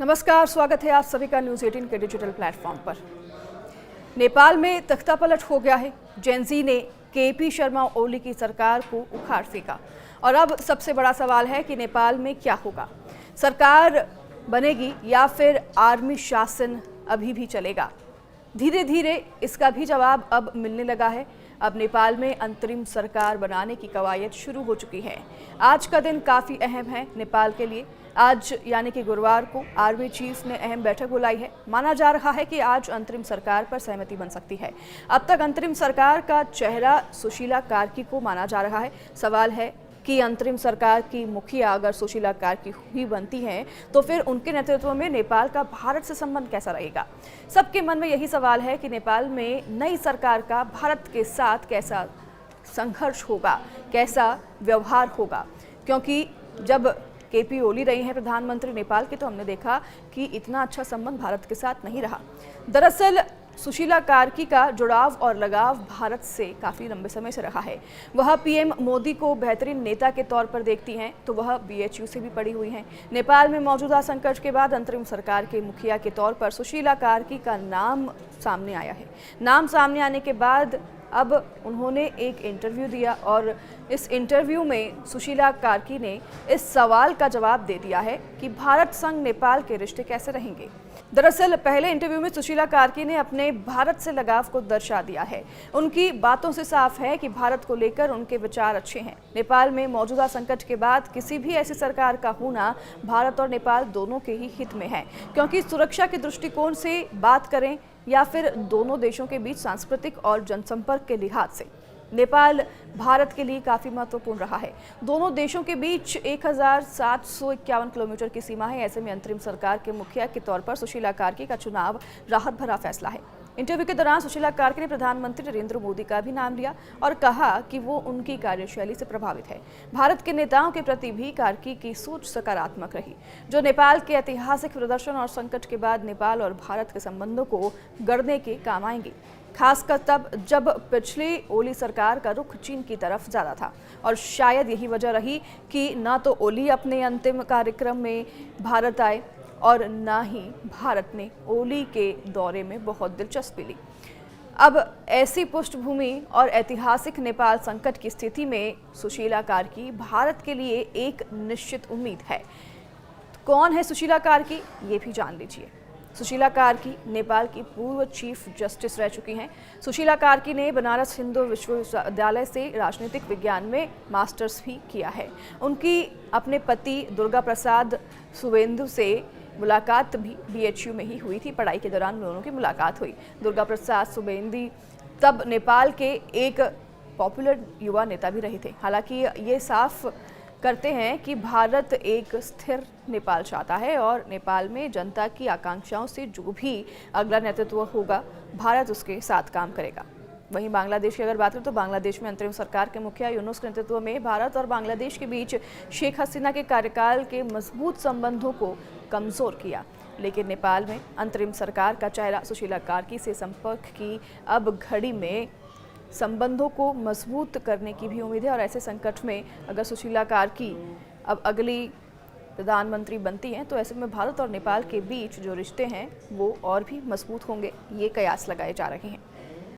नमस्कार, स्वागत है आप सभी का न्यूज़ 18 के डिजिटल प्लेटफॉर्म पर। नेपाल में तख्तापलट हो गया है। जेनजी ने केपी शर्मा ओली की सरकार को उखाड़ फेंका और अब सबसे बड़ा सवाल है कि नेपाल में क्या होगा। सरकार बनेगी या फिर आर्मी शासन अभी भी चलेगा? धीरे धीरे इसका भी जवाब अब मिलने लगा है। अब नेपाल में अंतरिम सरकार बनाने की कवायद शुरू हो चुकी है। आज का दिन काफ़ी अहम है नेपाल के लिए। आज यानी कि गुरुवार को आर्मी चीफ ने अहम बैठक बुलाई है। माना जा रहा है कि आज अंतरिम सरकार पर सहमति बन सकती है। अब तक अंतरिम सरकार का चेहरा सुशीला कार्की को माना जा रहा है। सवाल है कि अंतरिम सरकार की मुखिया अगर सुशीला कार्की ही बनती हैं तो फिर उनके नेतृत्व में नेपाल का भारत से संबंध कैसा रहेगा। सबके मन में यही सवाल है कि नेपाल में नई सरकार का भारत के साथ कैसा संघर्ष होगा, कैसा व्यवहार होगा, क्योंकि जब केपी ओली रहे हैं प्रधानमंत्री नेपाल के तो हमने देखा कि इतना अच्छा संबंध भारत के साथ नहीं रहा। दरअसल सुशीला कार्की का जुड़ाव और लगाव भारत से काफ़ी लंबे समय से रहा है। वह पीएम मोदी को बेहतरीन नेता के तौर पर देखती हैं तो वह बीएचयू से भी पड़ी हुई हैं। नेपाल में मौजूदा संकट के बाद अंतरिम सरकार के मुखिया के तौर पर सुशीला कार्की का नाम सामने आया है। नाम सामने आने के बाद अब उन्होंने एक इंटरव्यू दिया और इस इंटरव्यू में सुशीला कार्की ने इस सवाल का जवाब दे दिया है कि भारत संग नेपाल के रिश्ते कैसे रहेंगे। दरअसल पहले इंटरव्यू में सुशीला कार्की ने अपने भारत से लगाव को दर्शा दिया है। उनकी बातों से साफ है कि भारत को लेकर उनके विचार अच्छे हैं। नेपाल में मौजूदा संकट के बाद किसी भी ऐसी सरकार का होना भारत और नेपाल दोनों के ही हित में है, क्योंकि सुरक्षा के दृष्टिकोण से बात करें या फिर दोनों देशों के बीच सांस्कृतिक और जनसंपर्क के लिहाज से नेपाल भारत के लिए काफ़ी महत्वपूर्ण रहा है। दोनों देशों के बीच 1751 किलोमीटर की सीमा है। ऐसे में अंतरिम सरकार के मुखिया के तौर पर सुशीला कार्की का चुनाव राहत भरा फैसला है। इंटरव्यू के दौरान सुशीला कार्की ने प्रधानमंत्री नरेंद्र मोदी का भी नाम लिया और कहा कि वो उनकी कार्यशैली से प्रभावित है। भारत के नेताओं के प्रति भी कार्की की सोच सकारात्मक रही, जो नेपाल के ऐतिहासिक प्रदर्शन और संकट के बाद नेपाल और भारत के संबंधों को गढ़ने के काम आएंगी। खासकर तब जब पिछली ओली सरकार का रुख चीन की तरफ ज़्यादा था और शायद यही वजह रही कि न तो ओली अपने अंतिम कार्यक्रम में भारत आए और न ही भारत ने ओली के दौरे में बहुत दिलचस्पी ली। अब ऐसी पृष्ठभूमि और ऐतिहासिक नेपाल संकट की स्थिति में सुशीला कार्की भारत के लिए एक निश्चित उम्मीद है। कौन है सुशीला कार्की, ये भी जान लीजिए। सुशीला कार्की नेपाल की पूर्व चीफ जस्टिस रह चुकी हैं। सुशीला कार्की ने बनारस हिंदू विश्वविद्यालय से राजनीतिक विज्ञान में मास्टर्स भी किया है। उनकी अपने पति दुर्गा प्रसाद सुवेंदु से मुलाकात भी बीएचयू में ही हुई थी। पढ़ाई के दौरान दोनों की मुलाकात हुई। दुर्गा प्रसाद सुवेंदी तब नेपाल के एक पॉपुलर युवा नेता भी रहे थे। हालांकि ये साफ करते हैं कि भारत एक स्थिर नेपाल चाहता है और नेपाल में जनता की आकांक्षाओं से जो भी अगला नेतृत्व होगा भारत उसके साथ काम करेगा। वहीं बांग्लादेश की अगर बात करें तो बांग्लादेश में अंतरिम सरकार के मुखिया यूनुस के नेतृत्व में भारत और बांग्लादेश के बीच शेख हसीना के कार्यकाल के मजबूत संबंधों को कमज़ोर किया। लेकिन नेपाल में अंतरिम सरकार का चेहरा सुशीला कार्की से संपर्क की अब घड़ी में संबंधों को मजबूत करने की भी उम्मीद है। और ऐसे संकट में अगर सुशीला कार्की अब अगली प्रधानमंत्री बनती हैं तो ऐसे में भारत और नेपाल के बीच जो रिश्ते हैं वो और भी मजबूत होंगे, ये कयास लगाए जा रहे हैं।